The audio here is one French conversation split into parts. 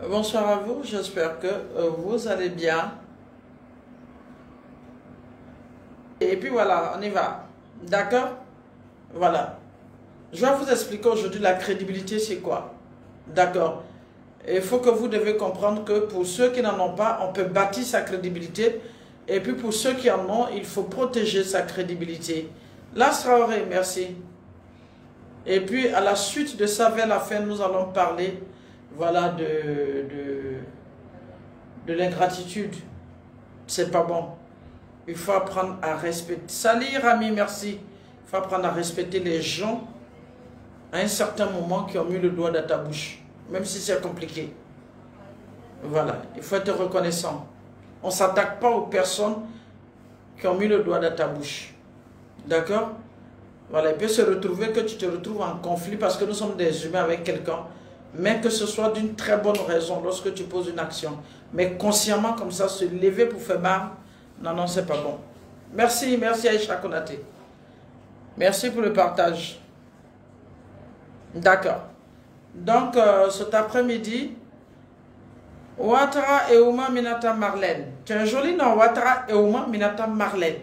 Bonsoir à vous, j'espère que vous allez bien. Et puis voilà, on y va. D'accord? Voilà. Je vais vous expliquer aujourd'hui la crédibilité, c'est quoi. D'accord? Il faut que vous devez comprendre que pour ceux qui n'en ont pas, on peut bâtir sa crédibilité. Et puis pour ceux qui en ont, il faut protéger sa crédibilité. Là, Traoré, merci. Et puis à la suite de ça, vers la fin, nous allons parler, voilà, de l'ingratitude. C'est pas bon. Il faut apprendre à respecter. Salut Rami, merci. Il faut apprendre à respecter les gens à un certain moment qui ont mis le doigt dans ta bouche. Même si c'est compliqué. Voilà. Il faut être reconnaissant. On ne s'attaque pas aux personnes qui ont mis le doigt dans ta bouche. D'accord? Voilà. Il peut se retrouver que tu te retrouves en conflit parce que nous sommes des humains avec quelqu'un. Mais que ce soit d'une très bonne raison lorsque tu poses une action. Mais consciemment comme ça, se lever pour faire mal. Non, non, c'est pas bon. Merci, merci Aïcha Konaté. Merci pour le partage. D'accord. Donc, cet après-midi, Ouattara et Ouma Minata Marlène. Tu as un joli nom, Ouattara et Ouma Minata Marlène.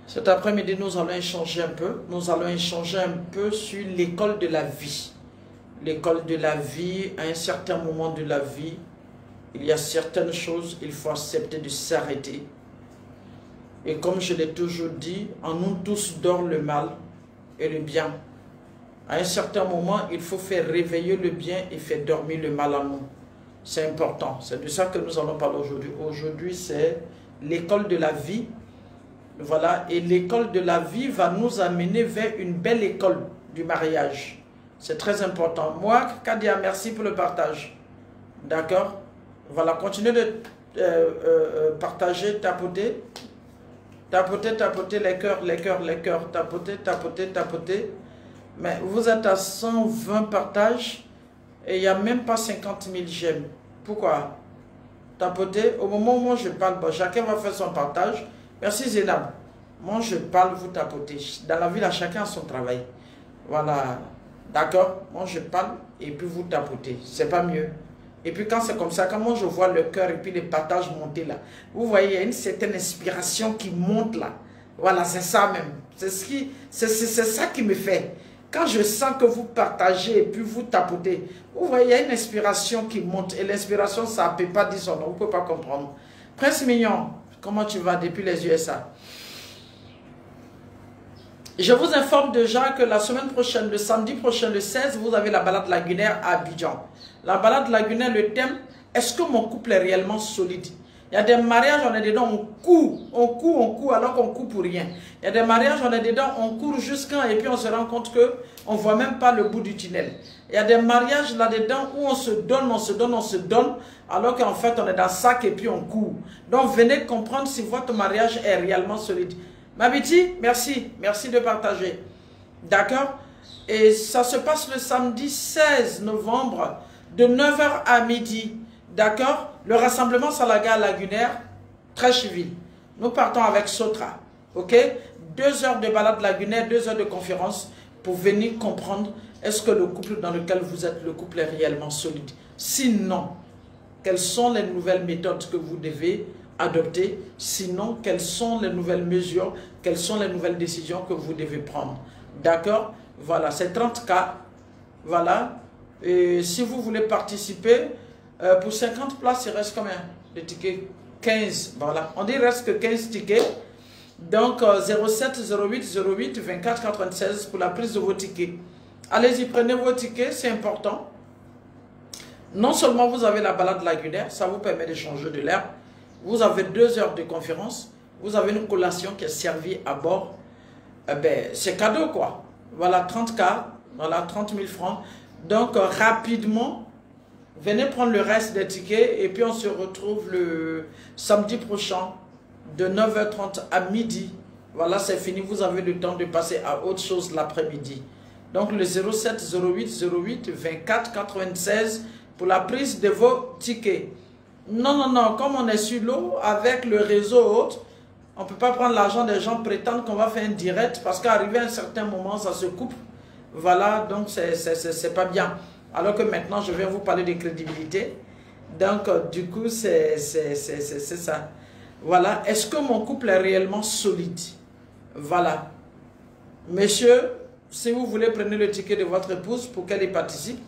Cet après-midi, nous allons échanger un peu. Nous allons échanger un peu sur l'école de la vie. L'école de la vie, à un certain moment de la vie, il y a certaines choses, il faut accepter de s'arrêter. Et comme je l'ai toujours dit, en nous tous dort le mal et le bien. À un certain moment, il faut faire réveiller le bien et faire dormir le mal en nous. C'est important. C'est de ça que nous allons parler aujourd'hui. Aujourd'hui, c'est l'école de la vie. Voilà. Et l'école de la vie va nous amener vers une belle école du mariage. C'est très important. Moi, Kadia, merci pour le partage. D'accord? Voilà, continuez de partager, tapoter. Tapoter, tapoter les cœurs, les cœurs, les cœurs. Tapoter, tapoter, tapoter. Mais vous êtes à 120 partages et il n'y a même pas 50 000 j'aime. Pourquoi? Tapoter. Au moment où moi je parle, bon, chacun va faire son partage. Merci Zénab. Moi je parle, vous tapotez. Dans la vie, là, chacun a son travail. Voilà. D'accord? Moi je parle et puis vous tapotez. C'est pas mieux. Et puis quand c'est comme ça, quand moi je vois le cœur et puis les partages monter là, vous voyez, il y a une certaine inspiration qui monte là. Voilà, c'est ça même. C'est ça qui me fait. Quand je sens que vous partagez et puis vous tapotez, vous voyez, il y a une inspiration qui monte. Et l'inspiration, ça ne peut pas dire son nom, vous ne pouvez pas comprendre. Prince Mignon, comment tu vas depuis les USA? Je vous informe déjà que la semaine prochaine, le samedi prochain, le 16, vous avez la balade lagunaire à Abidjan. La balade lagunaire, le thème, est-ce que mon couple est réellement solide? Il y a des mariages, on est dedans, on court, alors qu'on court pour rien. Il y a des mariages, on est dedans, on court jusqu'à, et puis on se rend compte qu'on ne voit même pas le bout du tunnel. Il y a des mariages là-dedans où on se donne, alors qu'en fait on est dans le sac et puis on court. Donc venez comprendre si votre mariage est réellement solide. Mabiti, merci de partager. D'accord? Et ça se passe le samedi 16 novembre de 9 h à midi. D'accord? Le rassemblement Salaga lagunaire, très civil. Nous partons avec Sotra. Ok? 2 heures de balade lagunaire, 2 heures de conférence pour venir comprendre est-ce que le couple dans lequel vous êtes, le couple est réellement solide. Sinon, quelles sont les nouvelles méthodes que vous devez adopter? Sinon, quelles sont les nouvelles mesures, quelles sont les nouvelles décisions que vous devez prendre? D'accord? Voilà, c'est 30 cas. Voilà. Et si vous voulez participer, pour 50 places, il reste combien de tickets? 15. Voilà. On dit qu'il reste que 15 tickets. Donc, 07 08 08 24 96 pour la prise de vos tickets. Allez-y, prenez vos tickets, c'est important. Non seulement vous avez la balade lagunaire, ça vous permet d'échanger de l'air. Vous avez 2 heures de conférence. Vous avez une collation qui est servie à bord. C'est cadeau, quoi. Voilà, 30 cas. Voilà, 30 000 francs. Donc, rapidement, venez prendre le reste des tickets et puis on se retrouve le samedi prochain de 9 h 30 à midi. Voilà, c'est fini. Vous avez le temps de passer à autre chose l'après-midi. Donc, le 07 08 08 24 96 pour la prise de vos tickets. Non, comme on est sur l'eau avec le réseau autre, on ne peut pas prendre l'argent des gens, prétendre qu'on va faire un direct parce qu'arrivé à un certain moment, ça se coupe. Voilà, donc c'est pas bien. Alors que maintenant, je viens vous parler de crédibilité. Donc, du coup, c'est ça. Voilà. Est-ce que mon couple est réellement solide? Voilà. Monsieur, si vous voulez, prenez le ticket de votre épouse pour qu'elle y participe.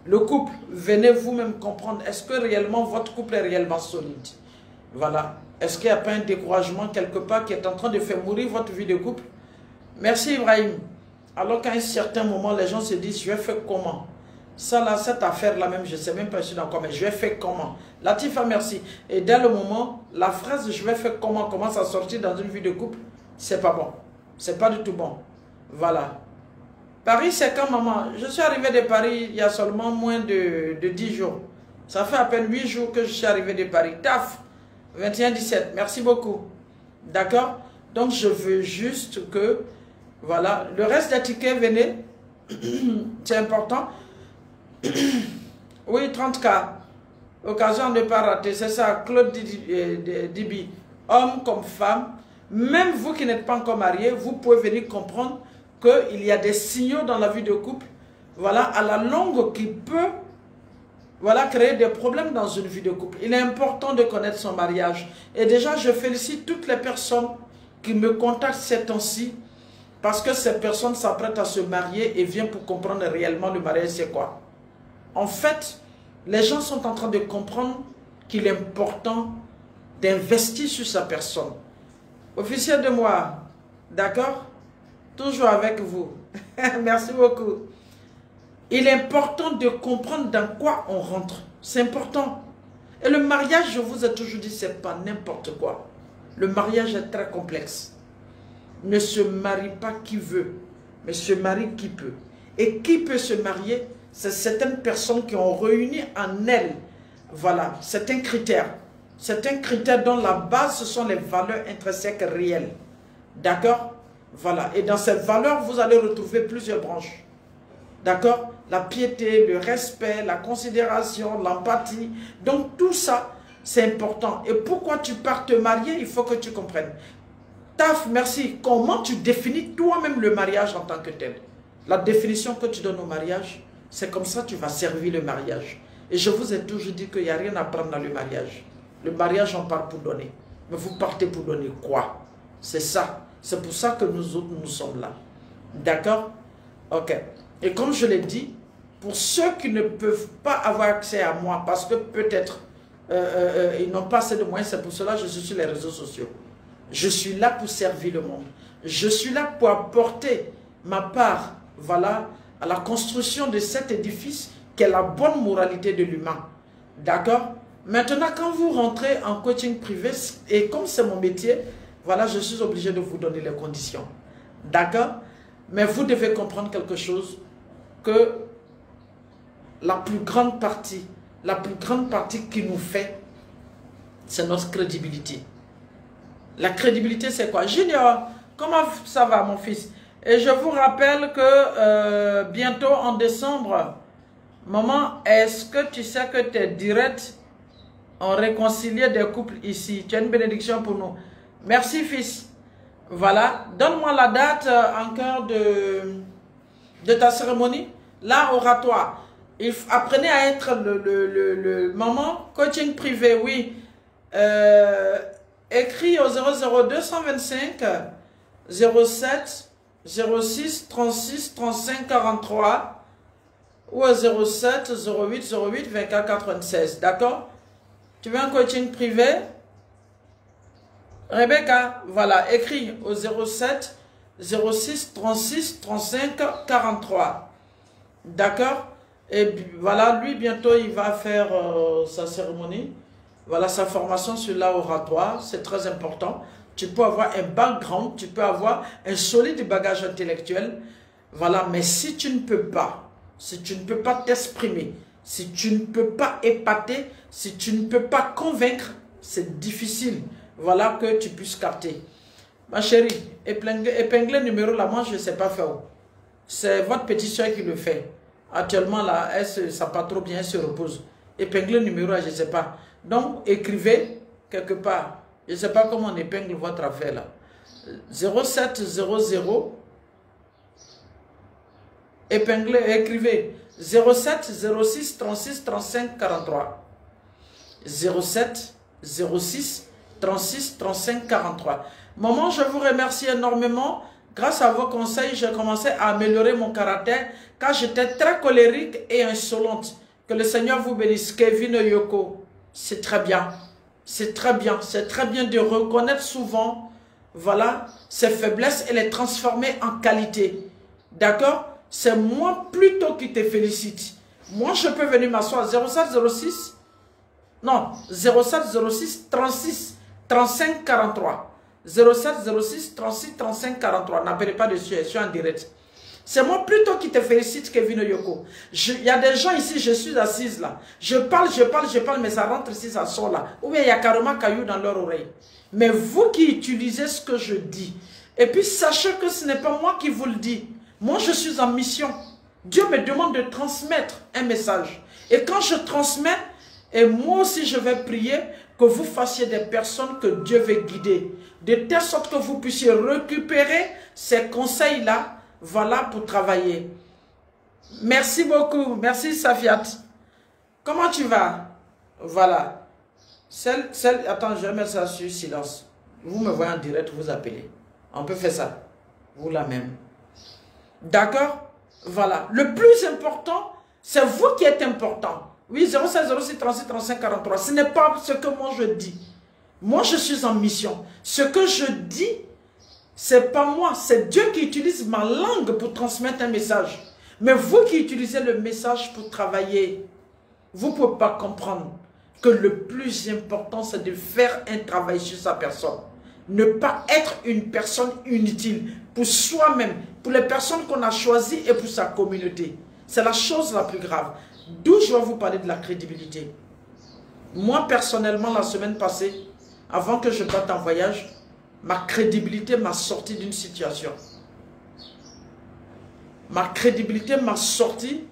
Le couple, venez vous-même comprendre. Est-ce que réellement votre couple est réellement solide? Voilà. Est-ce qu'il n'y a pas un découragement quelque part qui est en train de faire mourir votre vie de couple? Merci Ibrahim. Alors qu'à un certain moment, les gens se disent, je vais faire comment? Ça là, cette affaire-là même, je ne sais même pas si dans quoi, mais je vais faire comment? Latifa, merci. Et dès le moment, la phrase je vais faire comment commence à sortir dans une vie de couple, c'est pas bon. C'est pas du tout bon. Voilà. Paris, c'est quand maman? Je suis arrivé de Paris il y a seulement moins de 10 jours. Ça fait à peine 8 jours que je suis arrivé de Paris. Taf, 21-17. Merci beaucoup. D'accord? Donc, je veux juste que, voilà, le reste des tickets, venez. C'est important. Oui, 30K. Occasion de ne pas rater. C'est ça, Claude Dibi. Homme comme femme. Même vous qui n'êtes pas encore marié, vous pouvez venir comprendre qu'il y a des signaux dans la vie de couple, voilà, à la longue qui peut, voilà, créer des problèmes dans une vie de couple. Il est important de connaître son mariage. Et déjà, je félicite toutes les personnes qui me contactent ces temps-ci, parce que ces personnes s'apprêtent à se marier et viennent pour comprendre réellement le mariage, c'est quoi. En fait, les gens sont en train de comprendre qu'il est important d'investir sur sa personne. Officier de moi, d'accord? Toujours avec vous. Merci beaucoup. Il est important de comprendre dans quoi on rentre. C'est important. Et le mariage, je vous ai toujours dit, c'est pas n'importe quoi. Le mariage est très complexe. Ne se marie pas qui veut, mais se marie qui peut. Et qui peut se marier? C'est certaines personnes qui ont réuni en elles, voilà, certains critères. Certains critères dont la base, ce sont les valeurs intrinsèques réelles. D'accord? Voilà. Et dans cette valeur, vous allez retrouver plusieurs branches. D'accord? La piété, le respect, la considération, l'empathie. Donc tout ça, c'est important. Et pourquoi tu pars te marier, il faut que tu comprennes. Taf, merci. Comment tu définis toi-même le mariage en tant que tel? La définition que tu donnes au mariage, c'est comme ça que tu vas servir le mariage. Et je vous ai toujours dit qu'il n'y a rien à prendre dans le mariage. Le mariage, on part pour donner. Mais vous partez pour donner quoi? C'est ça. C'est pour ça que nous autres, nous sommes là. D'accord? Ok. Et comme je l'ai dit, pour ceux qui ne peuvent pas avoir accès à moi, parce que peut-être ils n'ont pas assez de moyens, c'est pour cela que je suis sur les réseaux sociaux. Je suis là pour servir le monde. Je suis là pour apporter ma part, voilà, à la construction de cet édifice qui est la bonne moralité de l'humain. D'accord? Maintenant, quand vous rentrez en coaching privé, et comme c'est mon métier, voilà, je suis obligé de vous donner les conditions. D'accord? Mais vous devez comprendre quelque chose, que la plus grande partie qui nous fait, c'est notre crédibilité. La crédibilité, c'est quoi? Junior, comment ça va, mon fils? Et je vous rappelle que bientôt, en décembre, maman, est-ce que tu sais que tes directs ont réconcilié des couples ici? Tu as une bénédiction pour nous. Merci, fils. Voilà. Donne-moi la date en cœur de ta cérémonie. Là, oratoire. Apprenez à être le maman. Coaching privé, oui. Écris au 00225 07 06 36 35 43 ou au 07 08 08 24 96. D'accord? Tu veux un coaching privé? Rebecca, voilà, écris au 07 06 36 35 43. D'accord? Et voilà, lui, bientôt, il va faire sa cérémonie. Voilà, sa formation sur l'oratoire, c'est très important. Tu peux avoir un background, tu peux avoir un solide bagage intellectuel. Voilà, mais si tu ne peux pas t'exprimer, si tu ne peux pas épater, si tu ne peux pas convaincre, c'est difficile. Voilà que tu puisses capter. Ma chérie, épingler numéro là, moi je ne sais pas faire où. C'est votre petite soeur qui le fait. Actuellement là, ça pas trop bien, elle se repose. Épingler numéro là, je ne sais pas. Donc écrivez quelque part. Je ne sais pas comment on épingle votre affaire là. 0700, épinglez, écrivez 07 06 36 35 43. 07 06 36 35 43. Maman, je vous remercie énormément. Grâce à vos conseils, j'ai commencé à améliorer mon caractère car j'étais très colérique et insolente. Que le Seigneur vous bénisse. Kevin Yoko, c'est très bien. C'est très bien. C'est très bien de reconnaître souvent, voilà, ses faiblesses et les transformer en qualité. D'accord? C'est moi plutôt qui te félicite. Moi, je peux venir m'asseoir 0706. Non, 0706 36 35 43. 0706 36 35 43. N'appelez pas dessus, je suis en direct. C'est moi plutôt qui te félicite, Kevin Yoko. Il y a des gens ici, je suis assise là. Je parle, mais ça rentre ici, ça sort là. Ou bien il y a carrément caillou dans leur oreille. Mais vous qui utilisez ce que je dis, et puis sachez que ce n'est pas moi qui vous le dis. Moi, je suis en mission. Dieu me demande de transmettre un message. Et quand je transmets, et moi aussi je vais prier que vous fassiez des personnes que Dieu veut guider. De telle sorte que vous puissiez récupérer ces conseils-là. Voilà pour travailler. Merci beaucoup. Merci Safiat. Comment tu vas? Voilà. Attends, je vais mettre ça sur silence. Vous me voyez en direct, vous appelez. On peut faire ça. Vous la même. D'accord? Voilà. Le plus important, c'est vous qui êtes important. Oui, 07 06 36 35 43. Ce n'est pas ce que moi je dis. Moi, je suis en mission. Ce que je dis, c'est pas moi, c'est Dieu qui utilise ma langue pour transmettre un message. Mais vous qui utilisez le message pour travailler, vous ne pouvez pas comprendre que le plus important, c'est de faire un travail sur sa personne. Ne pas être une personne inutile pour soi-même, pour les personnes qu'on a choisies et pour sa communauté. C'est la chose la plus grave. D'où je vais vous parler de la crédibilité. Moi, personnellement, la semaine passée, avant que je parte en voyage, ma crédibilité m'a sorti d'une situation. Ma crédibilité m'a sorti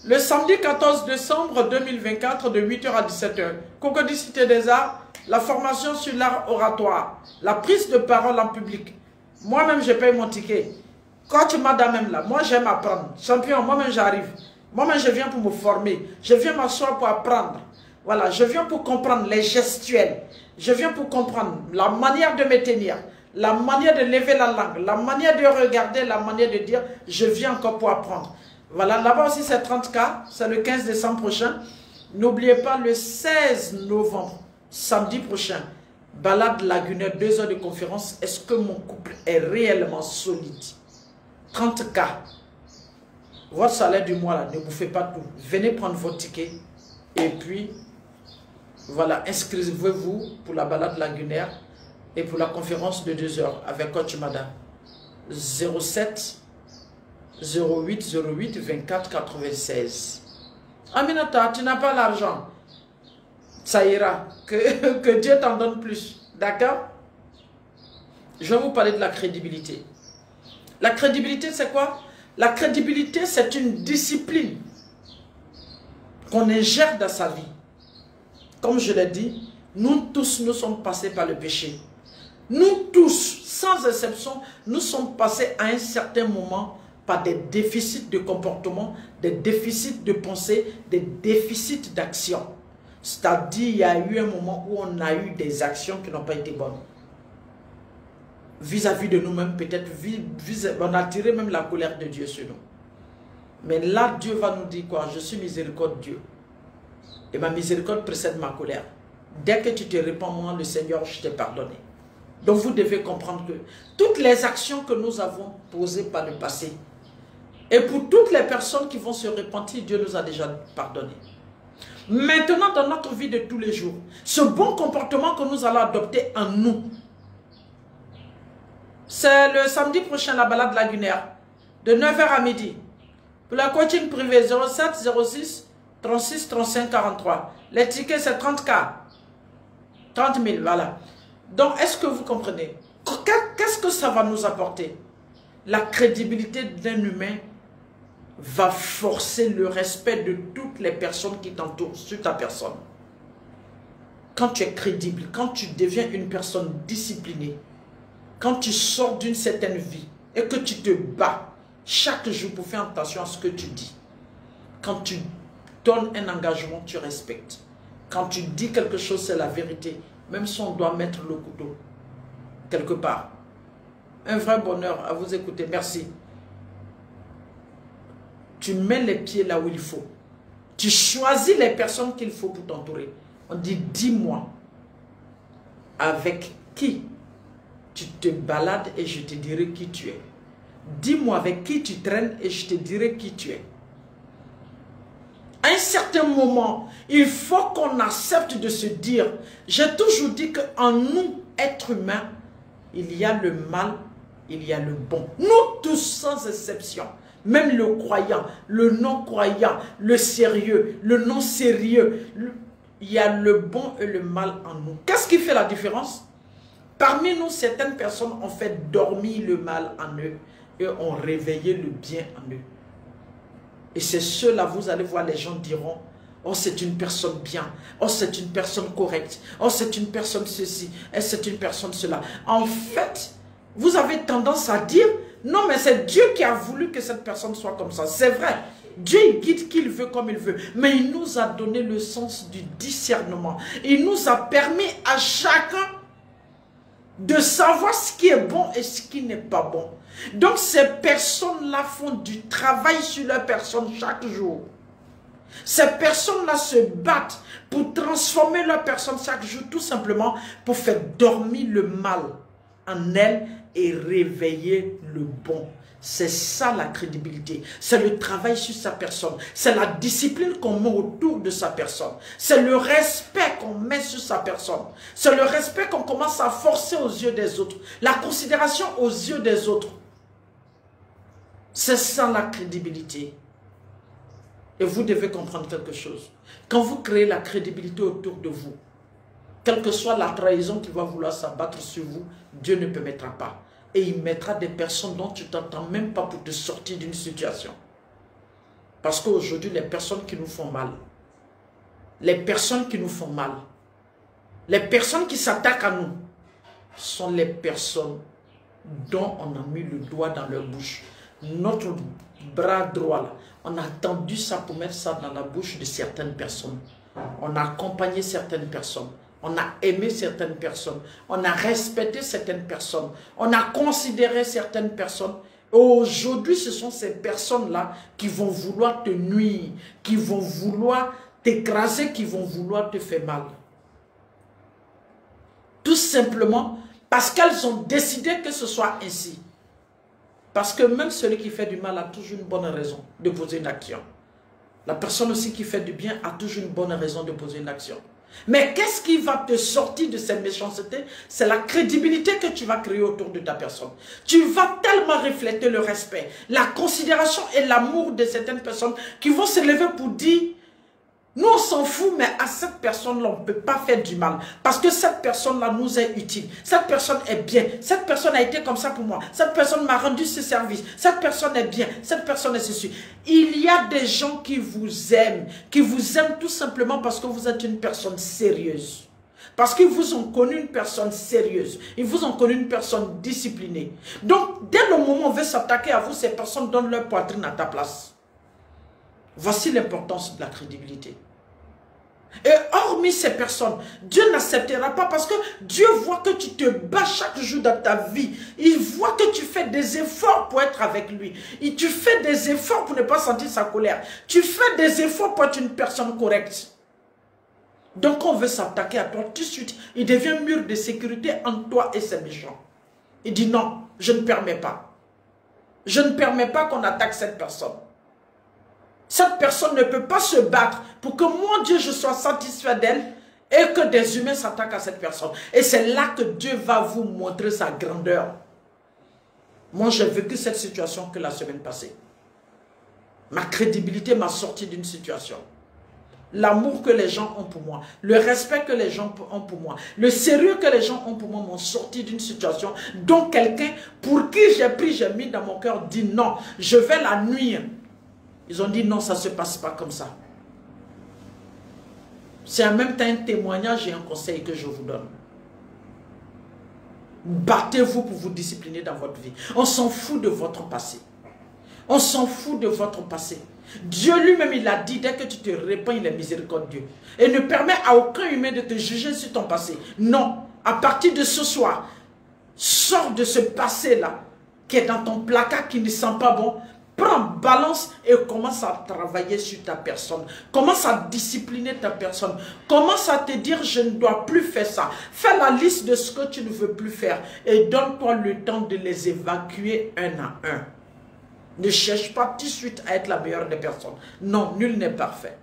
le samedi 14 décembre 2024 de 8h à 17h. Cocody Cité des Arts, la formation sur l'art oratoire, la prise de parole en public. Moi-même, je paye mon ticket. Coach madame même là, moi j'aime apprendre. Champion, moi-même j'arrive. Moi-même je viens pour me former. Je viens m'asseoir pour apprendre. Voilà, je viens pour comprendre les gestuels. Je viens pour comprendre la manière de me tenir, la manière de lever la langue, la manière de regarder, la manière de dire, je viens encore pour apprendre. Voilà, là-bas aussi c'est 30K, c'est le 15 décembre prochain. N'oubliez pas le 16 novembre, samedi prochain, balade lagunaire, 2 heures de conférence. Est-ce que mon couple est réellement solide? 30K. Votre salaire du mois là, ne bouffez pas tout. Venez prendre votre ticket et puis... Voilà, inscrivez-vous pour la balade lagunaire et pour la conférence de 2 heures avec Coach Mada. 07 08 08 24 96. Aminata, tu n'as pas l'argent. Ça ira. Que Dieu t'en donne plus. D'accord? Je vais vous parler de la crédibilité. La crédibilité, c'est quoi? La crédibilité, c'est une discipline qu'on ingère dans sa vie. Comme je l'ai dit, nous tous, nous sommes passés par le péché. Nous tous, sans exception, nous sommes passés à un certain moment par des déficits de comportement, des déficits de pensée, des déficits d'action. C'est-à-dire, il y a eu un moment où on a eu des actions qui n'ont pas été bonnes. Vis-à-vis de nous-mêmes, peut-être, on a tiré même la colère de Dieu sur nous. Mais là, Dieu va nous dire quoi? Je suis miséricordieux. Et ma miséricorde précède ma colère. Dès que tu te répands, moi, le Seigneur, je t'ai pardonné. Donc vous devez comprendre que toutes les actions que nous avons posées par le passé, et pour toutes les personnes qui vont se repentir, Dieu nous a déjà pardonné. Maintenant, dans notre vie de tous les jours, ce bon comportement que nous allons adopter en nous, c'est le samedi prochain, la balade lagunaire, de 9h à midi. Pour la coaching privé, 07 06 36 35 43. Les tickets, c'est 30K. 30 000, voilà. Donc, est-ce que vous comprenez? Qu'est-ce que ça va nous apporter? La crédibilité d'un humain va forcer le respect de toutes les personnes qui t'entourent sur ta personne. Quand tu es crédible, quand tu deviens une personne disciplinée, quand tu sors d'une certaine vie et que tu te bats chaque jour pour faire attention à ce que tu dis, Quand tu donnes un engagement, tu respectes. Quand tu dis quelque chose, c'est la vérité. Même si on doit mettre le couteau quelque part. Un vrai bonheur à vous écouter. Merci. Tu mets les pieds là où il faut. Tu choisis les personnes qu'il faut pour t'entourer. On dit, dis-moi avec qui tu te balades et je te dirai qui tu es. Dis-moi avec qui tu traînes et je te dirai qui tu es. À un certain moment, il faut qu'on accepte de se dire, j'ai toujours dit qu'en nous, êtres humains, il y a le mal, il y a le bon. Nous tous sans exception. Même le croyant, le non-croyant, le sérieux, le non-sérieux. Il y a le bon et le mal en nous. Qu'est-ce qui fait la différence? Parmi nous, certaines personnes ont fait dormir le mal en eux et ont réveillé le bien en eux. Et c'est ceux-là, vous allez voir, les gens diront, oh c'est une personne bien, oh c'est une personne correcte, oh c'est une personne ceci, et c'est une personne cela. En fait, vous avez tendance à dire, non mais c'est Dieu qui a voulu que cette personne soit comme ça. C'est vrai, Dieu il guide qui il veut comme il veut, mais il nous a donné le sens du discernement. Il nous a permis à chacun de savoir ce qui est bon et ce qui n'est pas bon. Donc ces personnes-là font du travail sur leur personne chaque jour. Ces personnes-là se battent pour transformer leur personne chaque jour, tout simplement pour faire dormir le mal en elles et réveiller le bon. C'est ça la crédibilité. C'est le travail sur sa personne. C'est la discipline qu'on met autour de sa personne. C'est le respect qu'on met sur sa personne. C'est le respect qu'on commence à forcer aux yeux des autres. La considération aux yeux des autres. C'est ça la crédibilité. Et vous devez comprendre quelque chose. Quand vous créez la crédibilité autour de vous, quelle que soit la trahison qui va vouloir s'abattre sur vous, Dieu ne permettra pas. Et il mettra des personnes dont tu ne t'entends même pas pour te sortir d'une situation. Parce qu'aujourd'hui, les personnes qui nous font mal, les personnes qui nous font mal, les personnes qui s'attaquent à nous, sont les personnes dont on a mis le doigt dans leur bouche. Notre bras droit, là, on a tendu ça pour mettre ça dans la bouche de certaines personnes. On a accompagné certaines personnes. On a aimé certaines personnes. On a respecté certaines personnes. On a considéré certaines personnes. Aujourd'hui, ce sont ces personnes-là qui vont vouloir te nuire, qui vont vouloir t'écraser, qui vont vouloir te faire mal. Tout simplement parce qu'elles ont décidé que ce soit ainsi. Parce que même celui qui fait du mal a toujours une bonne raison de poser une action. La personne aussi qui fait du bien a toujours une bonne raison de poser une action. Mais qu'est-ce qui va te sortir de cette méchanceté? C'est la crédibilité que tu vas créer autour de ta personne. Tu vas tellement refléter le respect, la considération et l'amour de certaines personnes qui vont se lever pour dire, nous on s'en fout, mais à cette personne-là, on ne peut pas faire du mal. Parce que cette personne-là nous est utile. Cette personne est bien. Cette personne a été comme ça pour moi. Cette personne m'a rendu ce service. Cette personne est bien. Cette personne est ceci. Il y a des gens qui vous aiment tout simplement parce que vous êtes une personne sérieuse. Parce qu'ils vous ont connu une personne sérieuse. Ils vous ont connu une personne disciplinée. Donc, dès le moment où on veut s'attaquer à vous, ces personnes donnent leur poitrine à ta place. Voici l'importance de la crédibilité. Et hormis ces personnes, Dieu n'acceptera pas parce que Dieu voit que tu te bats chaque jour dans ta vie. Il voit que tu fais des efforts pour être avec lui. Et tu fais des efforts pour ne pas sentir sa colère. Tu fais des efforts pour être une personne correcte. Donc quand on veut s'attaquer à toi, tout de suite, il devient un mur de sécurité entre toi et ces méchants. Il dit non, je ne permets pas. Je ne permets pas qu'on attaque cette personne. Cette personne ne peut pas se battre pour que moi, Dieu, je sois satisfait d'elle et que des humains s'attaquent à cette personne. Et c'est là que Dieu va vous montrer sa grandeur. Moi, j'ai vécu cette situation que la semaine passée. Ma crédibilité m'a sorti d'une situation. L'amour que les gens ont pour moi, le respect que les gens ont pour moi, le sérieux que les gens ont pour moi m'ont sorti d'une situation dont quelqu'un pour qui j'ai mis dans mon cœur dit non, je vais la nuire. Ils ont dit non, ça ne se passe pas comme ça. C'est en même temps un témoignage et un conseil que je vous donne. Battez-vous pour vous discipliner dans votre vie. On s'en fout de votre passé. On s'en fout de votre passé. Dieu lui-même, il a dit, dès que tu te répands, il est miséricordieux. Et ne permet à aucun humain de te juger sur ton passé. Non, à partir de ce soir, sors de ce passé-là, qui est dans ton placard, qui ne sent pas bon. Prends balance et commence à travailler sur ta personne. Commence à discipliner ta personne. Commence à te dire, je ne dois plus faire ça. Fais la liste de ce que tu ne veux plus faire. Et donne-toi le temps de les évacuer un à un. Ne cherche pas tout de suite à être la meilleure des personnes. Non, nul n'est parfait.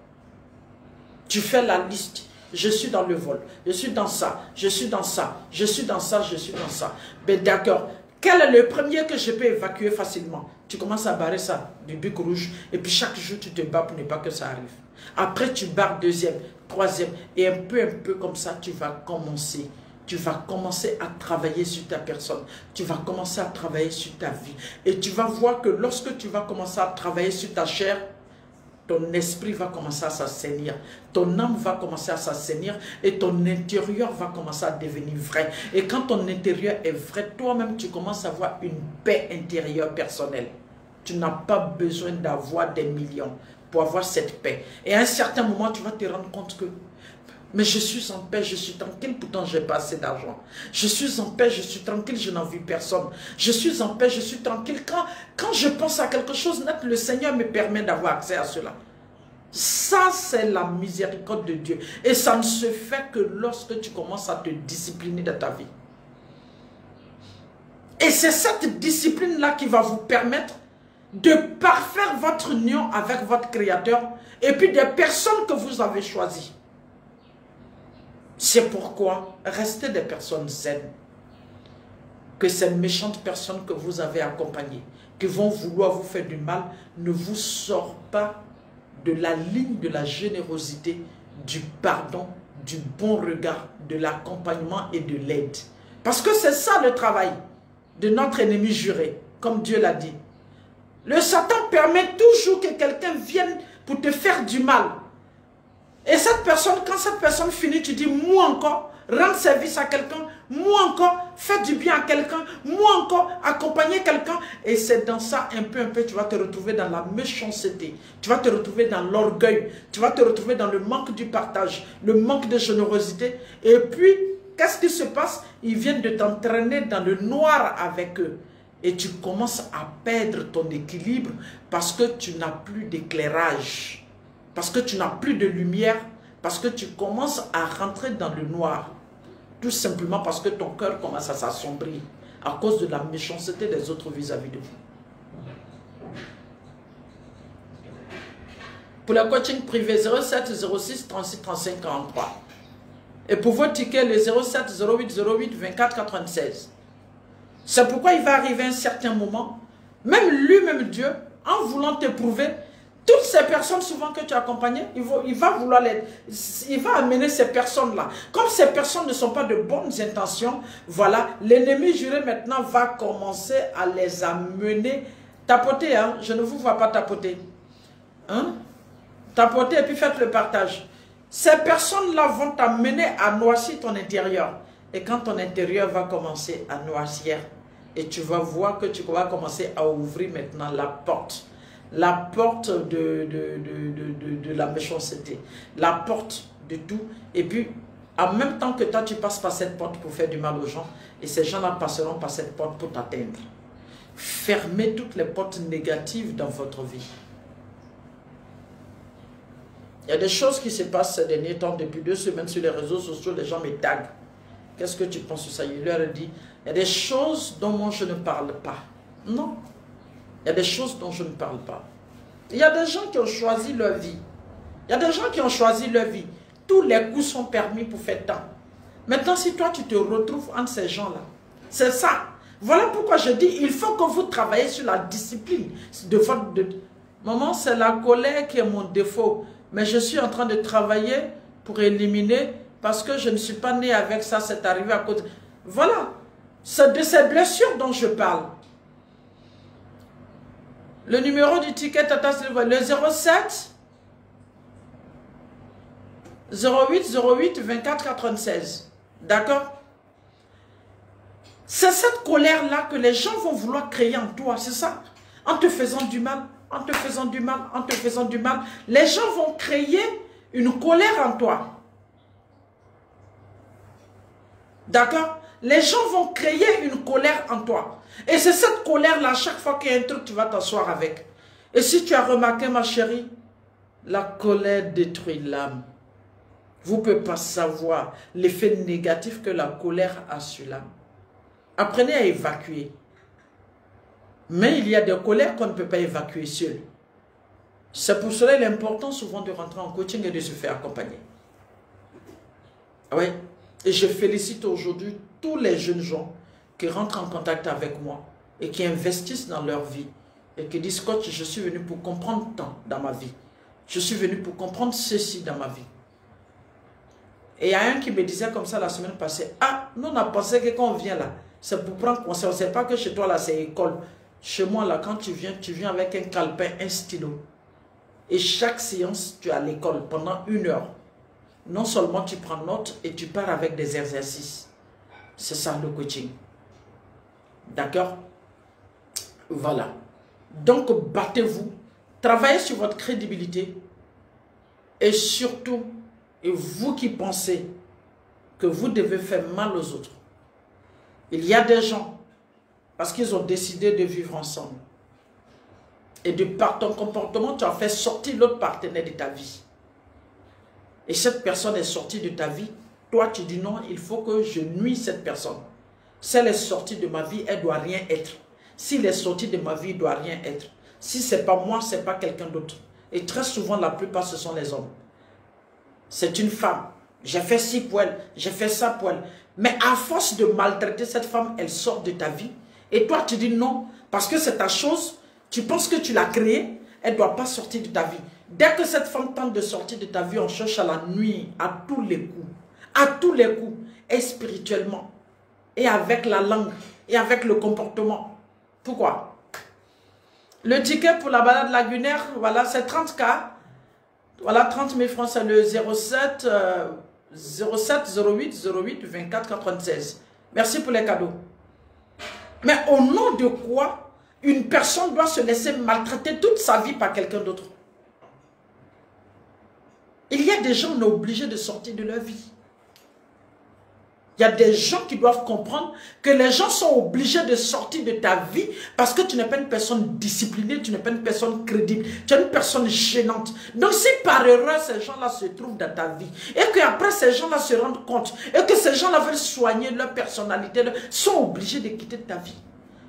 Tu fais la liste. Je suis dans le vol. Je suis dans ça. Je suis dans ça. Je suis dans ça. Je suis dans ça. Ben d'accord. Quel est le premier que je peux évacuer facilement? Tu commences à barrer ça du bic rouge. Et puis chaque jour, tu te bats pour ne pas que ça arrive. Après, tu barres deuxième, troisième. Et un peu comme ça, tu vas commencer. Tu vas commencer à travailler sur ta personne. Tu vas commencer à travailler sur ta vie. Et tu vas voir que lorsque tu vas commencer à travailler sur ta chair, ton esprit va commencer à s'assainir. Ton âme va commencer à s'assainir. Et ton intérieur va commencer à devenir vrai. Et quand ton intérieur est vrai, toi-même, tu commences à avoir une paix intérieure personnelle. Tu n'as pas besoin d'avoir des millions pour avoir cette paix. Et à un certain moment, tu vas te rendre compte que mais je suis en paix, je suis tranquille, pourtant j'ai pas assez d'argent. Je suis en paix, je suis tranquille, je n'envie personne. Je suis en paix, je suis tranquille. Quand je pense à quelque chose net, le Seigneur me permet d'avoir accès à cela. Ça, c'est la miséricorde de Dieu. Et ça ne se fait que lorsque tu commences à te discipliner dans ta vie. Et c'est cette discipline-là qui va vous permettre de parfaire votre union avec votre Créateur et puis des personnes que vous avez choisies. C'est pourquoi restez des personnes zen. Que ces méchantes personnes que vous avez accompagnées, qui vont vouloir vous faire du mal, ne vous sortent pas de la ligne de la générosité, du pardon, du bon regard, de l'accompagnement et de l'aide. Parce que c'est ça le travail de notre ennemi juré, comme Dieu l'a dit. Le Satan permet toujours que quelqu'un vienne pour te faire du mal. Et cette personne, quand cette personne finit, tu dis, moi encore, rendre service à quelqu'un, moi encore, faire du bien à quelqu'un, moi encore, accompagner quelqu'un. Et c'est dans ça, un peu, tu vas te retrouver dans la méchanceté. Tu vas te retrouver dans l'orgueil. Tu vas te retrouver dans le manque du partage, le manque de générosité. Et puis, qu'est-ce qui se passe? Ils viennent de t'entraîner dans le noir avec eux. Et tu commences à perdre ton équilibre parce que tu n'as plus d'éclairage. Parce que tu n'as plus de lumière, parce que tu commences à rentrer dans le noir. Tout simplement parce que ton cœur commence à s'assombrir à cause de la méchanceté des autres vis-à-vis de vous. Pour le coaching privé, 07 06 36 35 43. Et pour vos tickets, le 07 08 08 24 96. C'est pourquoi il va arriver un certain moment, même lui-même Dieu, en voulant t'éprouver, toutes ces personnes souvent que tu accompagnes, il va vouloir il va amener ces personnes-là. Comme ces personnes ne sont pas de bonnes intentions, voilà, l'ennemi juré maintenant va commencer à les amener. Tapoter, hein, je ne vous vois pas tapoter. Hein? Tapoter et puis faites le partage. Ces personnes-là vont t'amener à noircir ton intérieur. Et quand ton intérieur va commencer à noircir, et tu vas voir que tu vas commencer à ouvrir maintenant la porte. La porte de la méchanceté, la porte de tout. Et puis, en même temps que toi, tu passes par cette porte pour faire du mal aux gens, et ces gens-là passeront par cette porte pour t'atteindre. Fermez toutes les portes négatives dans votre vie. Il y a des choses qui se passent ces derniers temps, depuis 2 semaines sur les réseaux sociaux, les gens me taguent. Qu'est-ce que tu penses sur ça? Il leur a dit, il y a des choses dont moi je ne parle pas. Non. Il y a des choses dont je ne parle pas. Il y a des gens qui ont choisi leur vie. Il y a des gens qui ont choisi leur vie. Tous les coups sont permis pour faire tant. Maintenant, si toi, tu te retrouves entre ces gens-là, c'est ça. Voilà pourquoi je dis, il faut que vous travaillez sur la discipline. Maman, c'est la colère qui est mon défaut. Mais je suis en train de travailler pour éliminer, parce que je ne suis pas né avec ça, c'est arrivé à cause. Voilà. C'est de ces blessures dont je parle. Le numéro du ticket Tata Silva, le 07 08 08 24 96. D'accord? C'est cette colère-là que les gens vont vouloir créer en toi, c'est ça. en te faisant du mal, en te faisant du mal, en te faisant du mal. Les gens vont créer une colère en toi. D'accord? Les gens vont créer une colère en toi. Et c'est cette colère-là, chaque fois qu'il y a un truc, tu vas t'asseoir avec. Et si tu as remarqué, ma chérie, la colère détruit l'âme. Vous ne pouvez pas savoir l'effet négatif que la colère a sur l'âme. Apprenez à évacuer. Mais il y a des colères qu'on ne peut pas évacuer seul. C'est pour cela l'important souvent de rentrer en coaching et de se faire accompagner. Oui. Et je félicite aujourd'hui tous les jeunes gens qui rentrent en contact avec moi et qui investissent dans leur vie et qui disent, coach, je suis venu pour comprendre tant dans ma vie. Je suis venu pour comprendre ceci dans ma vie. Et il y a un qui me disait comme ça la semaine passée, ah, nous on a pensé que quand on vient là, c'est pour prendre conseil. On ne sait pas que chez toi là c'est école. Chez moi là, quand tu viens avec un calepin, un stylo. Et chaque séance, tu es à l'école pendant 1 heure. Non seulement tu prends note et tu pars avec des exercices. C'est ça le coaching. D'accord? Voilà. Donc battez-vous. Travaillez sur votre crédibilité. Et surtout, et vous qui pensez que vous devez faire mal aux autres. Il y a des gens, parce qu'ils ont décidé de vivre ensemble. Et de par ton comportement, tu as fait sortir l'autre partenaire de ta vie. Et cette personne est sortie de ta vie. Toi, tu dis non, il faut que je nuise cette personne. Si elle est sortie de ma vie, elle ne doit rien être. S'il est sorti de ma vie, il ne doit rien être. Si ce n'est pas moi, ce n'est pas quelqu'un d'autre. Et très souvent, la plupart, ce sont les hommes. C'est une femme. J'ai fait ci pour elle, j'ai fait ça pour elle. Mais à force de maltraiter cette femme, elle sort de ta vie. Et toi, tu dis non, parce que c'est ta chose. Tu penses que tu l'as créée, elle ne doit pas sortir de ta vie. Dès que cette femme tente de sortir de ta vie, on cherche à la nuire à tous les coups. À tous les coups. Et spirituellement. Et avec la langue. Et avec le comportement. Pourquoi? Le ticket pour la balade lagunaire, voilà, c'est 30K. Voilà, 30 000 francs, c'est le 07 08 24 96. Merci pour les cadeaux. Mais au nom de quoi une personne doit se laisser maltraiter toute sa vie par quelqu'un d'autre? Il y a des gens, on est obligé de sortir de leur vie. Il y a des gens qui doivent comprendre que les gens sont obligés de sortir de ta vie parce que tu n'es pas une personne disciplinée, tu n'es pas une personne crédible, tu es une personne gênante. Donc si par erreur ces gens-là se trouvent dans ta vie et qu'après ces gens-là se rendent compte et que ces gens-là veulent soigner leur personnalité, sont obligés de quitter ta vie.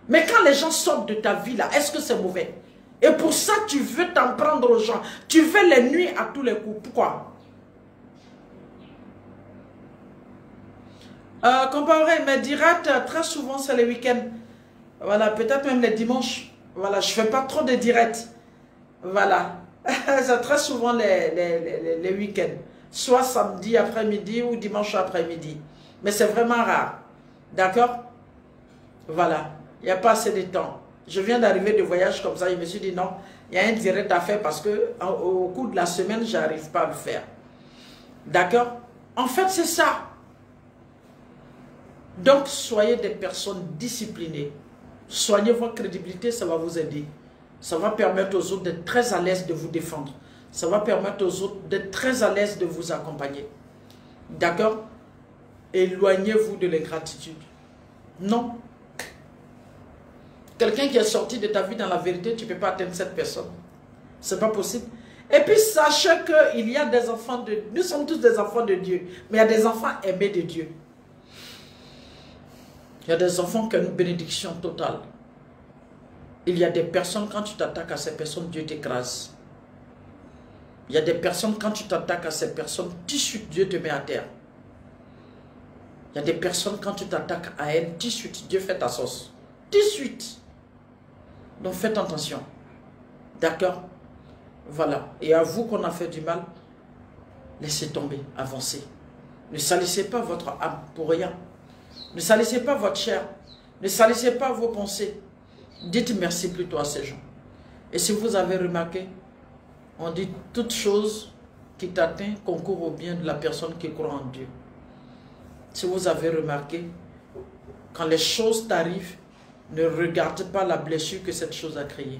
Mais quand les gens sortent de ta vie là, est-ce que c'est mauvais? Et pour ça tu veux t'en prendre aux gens, tu veux les nuire à tous les coups. Pourquoi? Comparé mes directs, très souvent c'est les week-ends. Voilà, peut-être même les dimanches. Voilà, je ne fais pas trop de directs. Voilà. C'est très souvent les week-ends. Soit samedi après-midi ou dimanche après-midi. Mais c'est vraiment rare. D'accord? Voilà. Il n'y a pas assez de temps. Je viens d'arriver de voyage comme ça. Je me suis dit non, il y a un direct à faire parce que au cours de la semaine, je n'arrive pas à le faire. D'accord? En fait, c'est ça. Donc, soyez des personnes disciplinées. Soignez votre crédibilité, ça va vous aider. Ça va permettre aux autres d'être très à l'aise de vous défendre. Ça va permettre aux autres d'être très à l'aise de vous accompagner. D'accord? Éloignez-vous de l'ingratitude. Non. Quelqu'un qui est sorti de ta vie dans la vérité, tu ne peux pas atteindre cette personne. Ce n'est pas possible. Et puis, sachez qu'il y a des enfants de... Nous sommes tous des enfants de Dieu. Mais il y a des enfants aimés de Dieu. Il y a des enfants qui ont une bénédiction totale. Il y a des personnes, quand tu t'attaques à ces personnes, Dieu t'écrase. Il y a des personnes, quand tu t'attaques à ces personnes, tout de suite, Dieu te met à terre. Il y a des personnes, quand tu t'attaques à elles, tout de suite, Dieu fait ta sauce. Tout de suite. Donc faites attention. D'accord? Voilà. Et à vous qu'on a fait du mal, laissez tomber, avancez. Ne salissez pas votre âme pour rien. Ne salissez pas votre chair. Ne salissez pas vos pensées. Dites merci plutôt à ces gens. Et si vous avez remarqué, on dit toute chose qui t'atteint concourt au bien de la personne qui croit en Dieu. Si vous avez remarqué, quand les choses t'arrivent, ne regarde pas la blessure que cette chose a créée.